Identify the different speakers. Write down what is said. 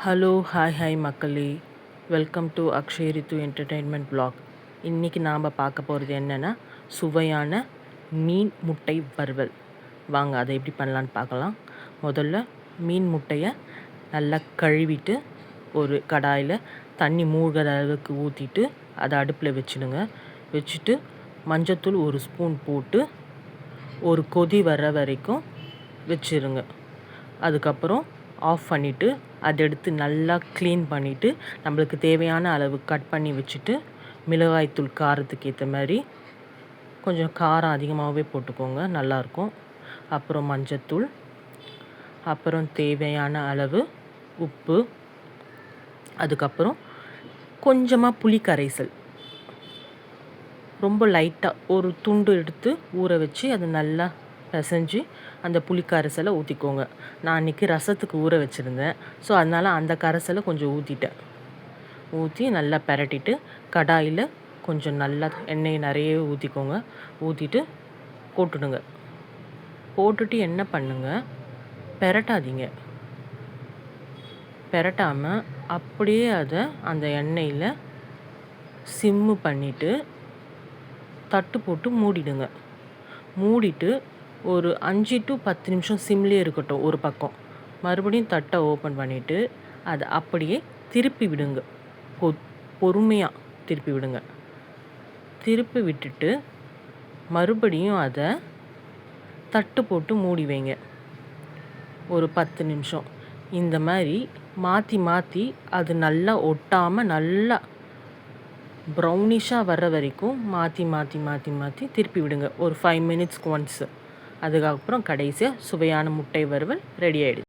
Speaker 1: Hello hi மக்களே, welcome to Akshay Rithu entertainment vlog. இன்றைக்கி நாம் பார்க்க போகிறது என்னென்னா சுவையான மீன் முட்டை வறுவல். வாங்க அதை எப்படி பண்ணலான்னு பார்க்கலாம். முதல்ல மீன் முட்டையை நல்லா கழுவிட்டு ஒரு கடாயில் தண்ணி மூழ்கிற அளவுக்கு ஊற்றிட்டு அதை அடுப்பில் வச்சுடுங்க. வச்சுட்டு மஞ்சத்தூள் ஒரு ஸ்பூன் போட்டு ஒரு கொதி வர வரைக்கும் வச்சுருங்க. அதுக்கப்புறம் ஆஃப் பண்ணிவிட்டு அதை எடுத்து நல்லா க்ளீன் பண்ணிவிட்டு நம்மளுக்கு தேவையான அளவு கட் பண்ணி வச்சுட்டு மிளகாய்த்தூள் காரத்துக்கு ஏற்ற மாதிரி கொஞ்சம் காரம் அதிகமாகவே போட்டுக்கோங்க, நல்லாயிருக்கும். அப்புறம் மஞ்சத்தூள், அப்புறம் தேவையான அளவு உப்பு, அதுக்கப்புறம் கொஞ்சமாக புளி கரைசல், ரொம்ப லைட்டாக ஒரு துண்டு எடுத்து ஊற வச்சு அதை நல்லா பிசைஞ்சு அந்த புளி கரைசலை ஊற்றிக்கோங்க. நான் அன்றைக்கி ரசத்துக்கு ஊற வச்சுருந்தேன், ஸோ அதனால் அந்த கரைசலை கொஞ்சம் ஊற்றி நல்லா பெரட்டிட்டு கடாயில் கொஞ்சம் நல்லா எண்ணெய் நிறைய ஊற்றிக்கோங்க. ஊற்றிட்டு போட்டுடுங்க. போட்டுட்டு என்ன பண்ணுங்க, பெரட்டாதீங்க. பெரட்டாமல் அப்படியே அதை அந்த எண்ணெயில் சிம்மு பண்ணிவிட்டு தட்டு போட்டு மூடிடுங்க. மூடிட்டு ஒரு 5 to 10 நிமிஷம் சிம்லேயே இருக்கட்டும் ஒரு பக்கம். மறுபடியும் தட்டை ஓப்பன் பண்ணிவிட்டு அதை அப்படியே திருப்பி விடுங்க. பொறுமையாக திருப்பி விடுங்க. திருப்பி விட்டுட்டு மறுபடியும் அதை தட்டு போட்டு மூடி வைங்க ஒரு 10 நிமிஷம். இந்த மாதிரி மாற்றி மாற்றி அது நல்லா ஒட்டாமல் நல்லா ப்ரௌனிஷாக வர்ற வரைக்கும் மாற்றி திருப்பி விடுங்க ஒரு 5 minutes ஒன்ஸ். அதுக்கப்புறம் கடைசியாக சுவையான முட்டை வறுவல் ரெடி ஆகிடுது.